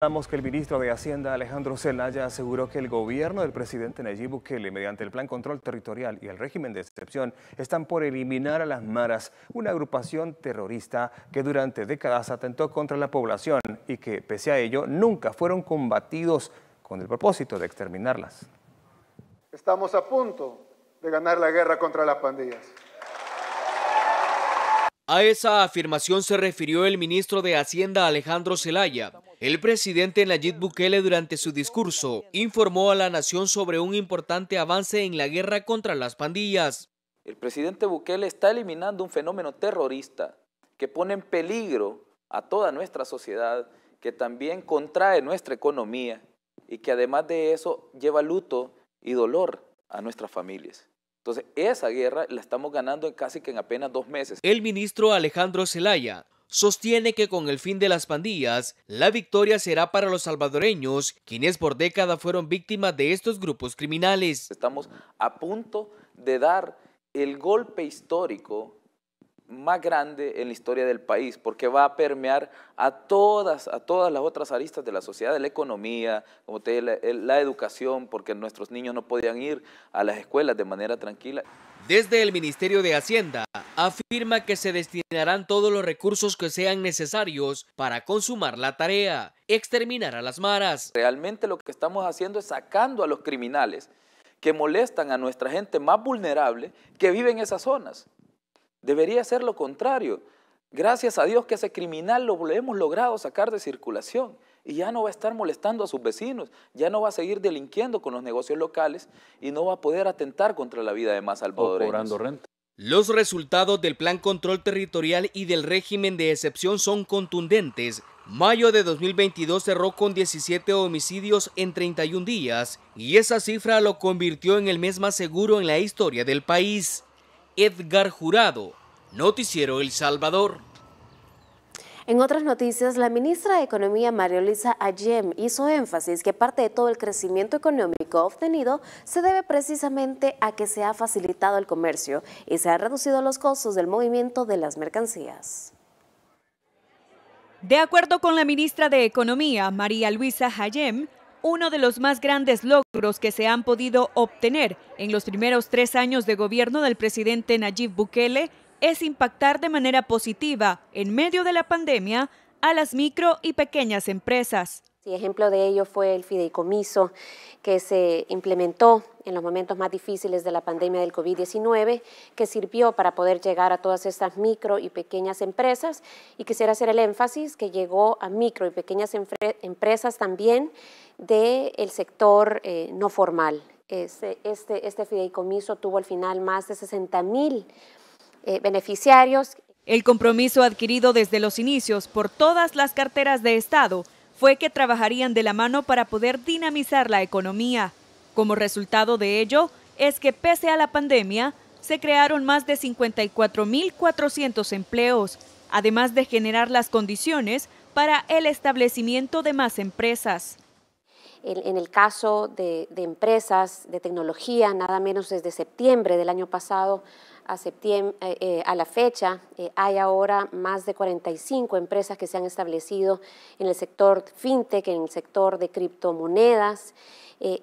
Que el ministro de Hacienda, Alejandro Zelaya, aseguró que el gobierno del presidente Nayib Bukele, mediante el Plan Control Territorial y el régimen de excepción, están por eliminar a las maras, una agrupación terrorista que durante décadas atentó contra la población y que, pese a ello, nunca fueron combatidos con el propósito de exterminarlas. Estamos a punto de ganar la guerra contra las pandillas. A esa afirmación se refirió el ministro de Hacienda, Alejandro Zelaya. El presidente Nayib Bukele, durante su discurso, informó a la nación sobre un importante avance en la guerra contra las pandillas. El presidente Bukele está eliminando un fenómeno terrorista que pone en peligro a toda nuestra sociedad, que también contrae nuestra economía y que además de eso lleva luto y dolor a nuestras familias. Entonces, esa guerra la estamos ganando en apenas 2 meses. El ministro Alejandro Zelaya sostiene que con el fin de las pandillas, la victoria será para los salvadoreños, quienes por décadas fueron víctimas de estos grupos criminales. Estamos a punto de dar el golpe histórico más grande en la historia del país, porque va a permear a todas las otras aristas de la sociedad, de la economía, como te digo, la educación, porque nuestros niños no podían ir a las escuelas de manera tranquila. Desde el Ministerio de Hacienda afirma que se destinarán todos los recursos que sean necesarios para consumar la tarea, exterminar a las maras. Realmente lo que estamos haciendo es sacando a los criminales que molestan a nuestra gente más vulnerable que vive en esas zonas. Debería ser lo contrario. Gracias a Dios que ese criminal lo hemos logrado sacar de circulación y ya no va a estar molestando a sus vecinos, ya no va a seguir delinquiendo con los negocios locales y no va a poder atentar contra la vida de más salvadoreños. O cobrando renta. Los resultados del Plan Control Territorial y del régimen de excepción son contundentes. Mayo de 2022 cerró con 17 homicidios en 31 días y esa cifra lo convirtió en el mes más seguro en la historia del país. Edgar Jurado, Noticiero El Salvador. En otras noticias, la ministra de Economía, María Luisa Ayem, hizo énfasis que parte de todo el crecimiento económico obtenido se debe precisamente a que se ha facilitado el comercio y se han reducido los costos del movimiento de las mercancías. De acuerdo con la ministra de Economía, María Luisa Ayem, uno de los más grandes logros que se han podido obtener en los primeros 3 años de gobierno del presidente Nayib Bukele es impactar de manera positiva, en medio de la pandemia, a las micro y pequeñas empresas. Sí, ejemplo de ello fue el fideicomiso que se implementó en los momentos más difíciles de la pandemia del COVID-19, que sirvió para poder llegar a todas estas micro y pequeñas empresas, y quisiera hacer el énfasis que llegó a micro y pequeñas empresas también del sector no formal. Este fideicomiso tuvo al final más de 60,000 beneficiarios. El compromiso adquirido desde los inicios por todas las carteras de Estado fue que trabajarían de la mano para poder dinamizar la economía. Como resultado de ello, es que pese a la pandemia, se crearon más de 54.400 empleos, además de generar las condiciones para el establecimiento de más empresas. En el caso de empresas de tecnología, nada menos desde septiembre del año pasado a la fecha, hay ahora más de 45 empresas que se han establecido en el sector fintech, en el sector de criptomonedas.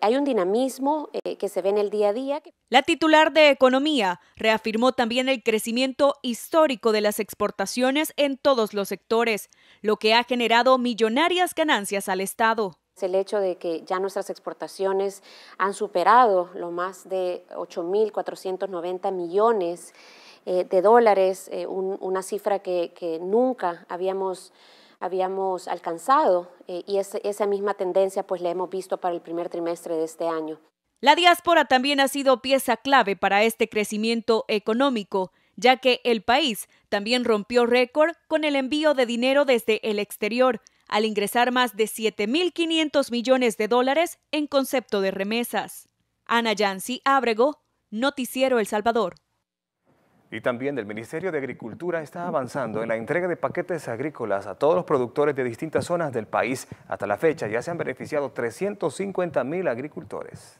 Hay un dinamismo que se ve en el día a día. La titular de Economía reafirmó también el crecimiento histórico de las exportaciones en todos los sectores, lo que ha generado millonarias ganancias al Estado. El hecho de que ya nuestras exportaciones han superado lo más de 8.490 millones de dólares, una cifra que nunca habíamos alcanzado, y esa misma tendencia pues la hemos visto para el primer trimestre de este año. La diáspora también ha sido pieza clave para este crecimiento económico, ya que el país también rompió récord con el envío de dinero desde el exterior, al ingresar más de 7.500 millones de dólares en concepto de remesas. Ana Yancy Ábrego, Noticiero El Salvador. Y también el Ministerio de Agricultura está avanzando en la entrega de paquetes agrícolas a todos los productores de distintas zonas del país. Hasta la fecha ya se han beneficiado 350,000 agricultores.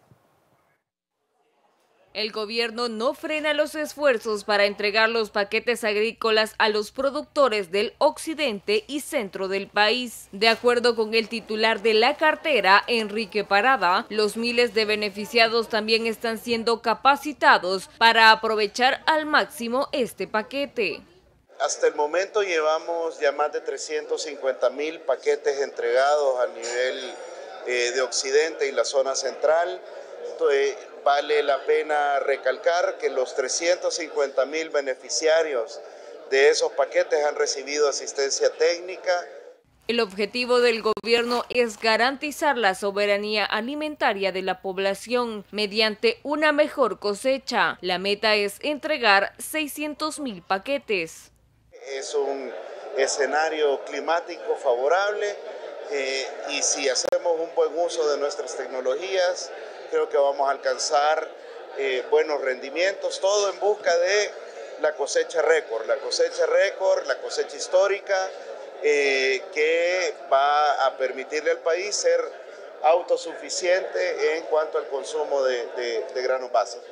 El gobierno no frena los esfuerzos para entregar los paquetes agrícolas a los productores del occidente y centro del país. De acuerdo con el titular de la cartera, Enrique Parada, los miles de beneficiados también están siendo capacitados para aprovechar al máximo este paquete. Hasta el momento llevamos ya más de 350.000 paquetes entregados a nivel de occidente y la zona central. Vale la pena recalcar que los 350.000 beneficiarios de esos paquetes han recibido asistencia técnica. El objetivo del gobierno es garantizar la soberanía alimentaria de la población mediante una mejor cosecha. La meta es entregar 600.000 paquetes. Es un escenario climático favorable y si hacemos un buen uso de nuestras tecnologías, creo que vamos a alcanzar buenos rendimientos, todo en busca de la cosecha récord, la cosecha histórica que va a permitirle al país ser autosuficiente en cuanto al consumo de granos básicos.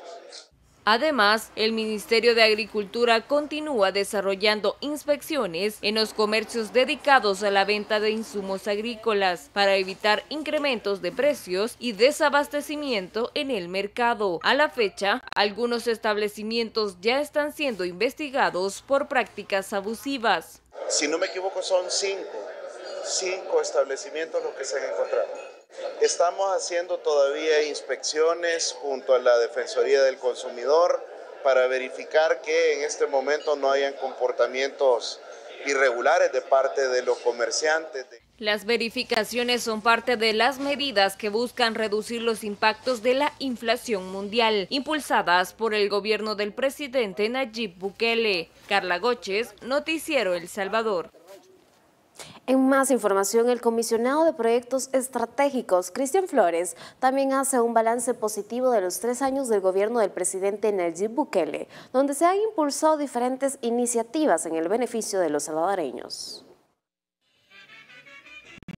Además, el Ministerio de Agricultura continúa desarrollando inspecciones en los comercios dedicados a la venta de insumos agrícolas para evitar incrementos de precios y desabastecimiento en el mercado. A la fecha, algunos establecimientos ya están siendo investigados por prácticas abusivas. Si no me equivoco, son cinco establecimientos los que se han encontrado. Estamos haciendo todavía inspecciones junto a la Defensoría del Consumidor para verificar que en este momento no hayan comportamientos irregulares de parte de los comerciantes. Las verificaciones son parte de las medidas que buscan reducir los impactos de la inflación mundial, impulsadas por el gobierno del presidente Nayib Bukele. Carla Goches, Noticiero El Salvador. En más información, el comisionado de proyectos estratégicos, Cristian Flores, también hace un balance positivo de los 3 años del gobierno del presidente Nayib Bukele, donde se han impulsado diferentes iniciativas en el beneficio de los salvadoreños.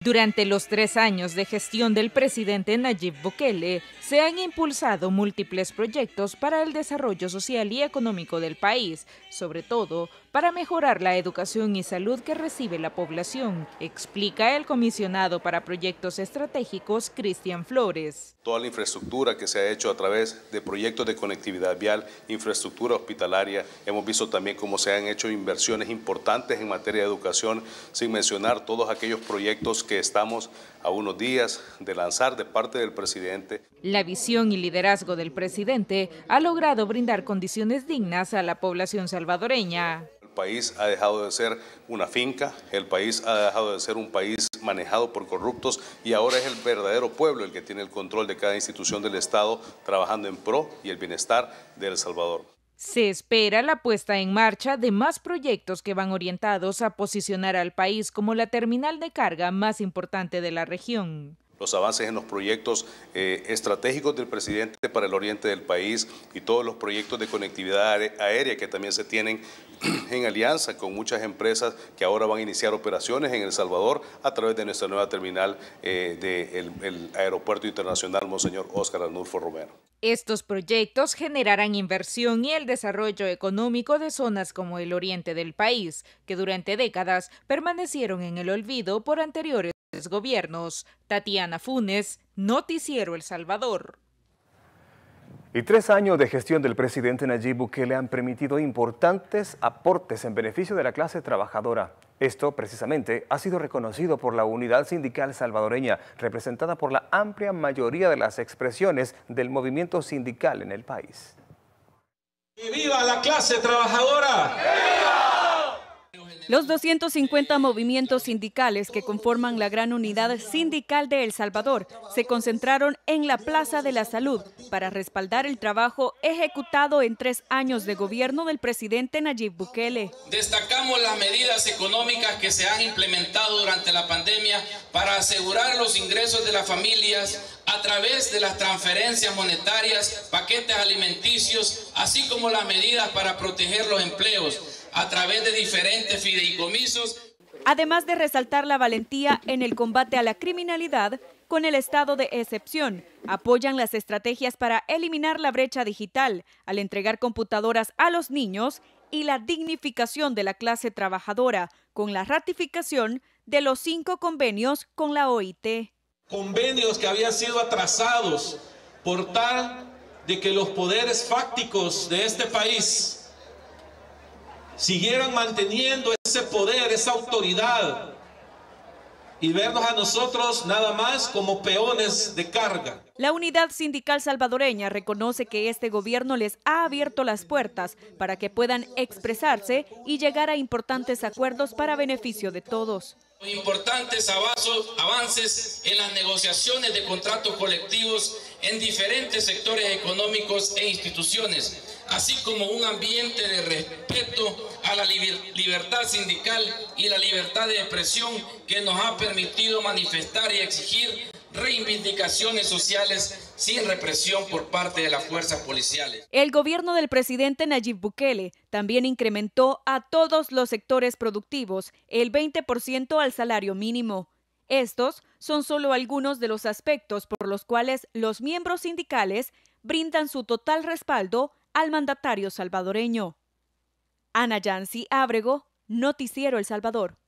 Durante los 3 años de gestión del presidente Nayib Bukele, se han impulsado múltiples proyectos para el desarrollo social y económico del país, sobre todo para mejorar la educación y salud que recibe la población, explica el comisionado para proyectos estratégicos Cristian Flores. Toda la infraestructura que se ha hecho a través de proyectos de conectividad vial, infraestructura hospitalaria, hemos visto también cómo se han hecho inversiones importantes en materia de educación, sin mencionar todos aquellos proyectos que estamos a unos días de lanzar de parte del presidente. La visión y liderazgo del presidente ha logrado brindar condiciones dignas a la población salvadoreña. El país ha dejado de ser una finca, el país ha dejado de ser un país manejado por corruptos y ahora es el verdadero pueblo el que tiene el control de cada institución del Estado, trabajando en pro y el bienestar de El Salvador. Se espera la puesta en marcha de más proyectos que van orientados a posicionar al país como la terminal de carga más importante de la región. Los avances en los proyectos estratégicos del presidente para el oriente del país y todos los proyectos de conectividad aérea que también se tienen en alianza con muchas empresas que ahora van a iniciar operaciones en El Salvador a través de nuestra nueva terminal del Aeropuerto Internacional Monseñor Óscar Arnulfo Romero. Estos proyectos generarán inversión y el desarrollo económico de zonas como el oriente del país, que durante décadas permanecieron en el olvido por anteriores gobiernos. Tatiana Funes, Noticiero El Salvador. Y 3 años de gestión del presidente Nayib Bukele han permitido importantes aportes en beneficio de la clase trabajadora. Esto, precisamente, ha sido reconocido por la unidad sindical salvadoreña, representada por la amplia mayoría de las expresiones del movimiento sindical en el país. ¡Y viva la clase trabajadora! ¡Viva! Los 250 movimientos sindicales que conforman la gran unidad sindical de El Salvador se concentraron en la Plaza de la Salud para respaldar el trabajo ejecutado en 3 años de gobierno del presidente Nayib Bukele. Destacamos las medidas económicas que se han implementado durante la pandemia para asegurar los ingresos de las familias a través de las transferencias monetarias, paquetes alimenticios, así como las medidas para proteger los empleos a través de diferentes fideicomisos. además de resaltar la valentía en el combate a la criminalidad con el estado de excepción. Apoyan las estrategias para eliminar la brecha digital al entregar computadoras a los niños y la dignificación de la clase trabajadora con la ratificación de los 5 convenios con la OIT. Convenios que habían sido atrasados por tal de que los poderes fácticos de este país siguieran manteniendo ese poder, esa autoridad, y vernos a nosotros nada más como peones de carga. La Unidad Sindical Salvadoreña reconoce que este gobierno les ha abierto las puertas para que puedan expresarse y llegar a importantes acuerdos para beneficio de todos. Importantes avances en las negociaciones de contratos colectivos en diferentes sectores económicos e instituciones, así como un ambiente de respeto a la libertad sindical y la libertad de expresión que nos ha permitido manifestar y exigir reivindicaciones sociales sin represión por parte de las fuerzas policiales. El gobierno del presidente Nayib Bukele también incrementó a todos los sectores productivos el 20% al salario mínimo. Estos son solo algunos de los aspectos por los cuales los miembros sindicales brindan su total respaldo al mandatario salvadoreño. Ana Yancy Ábrego, Noticiero El Salvador.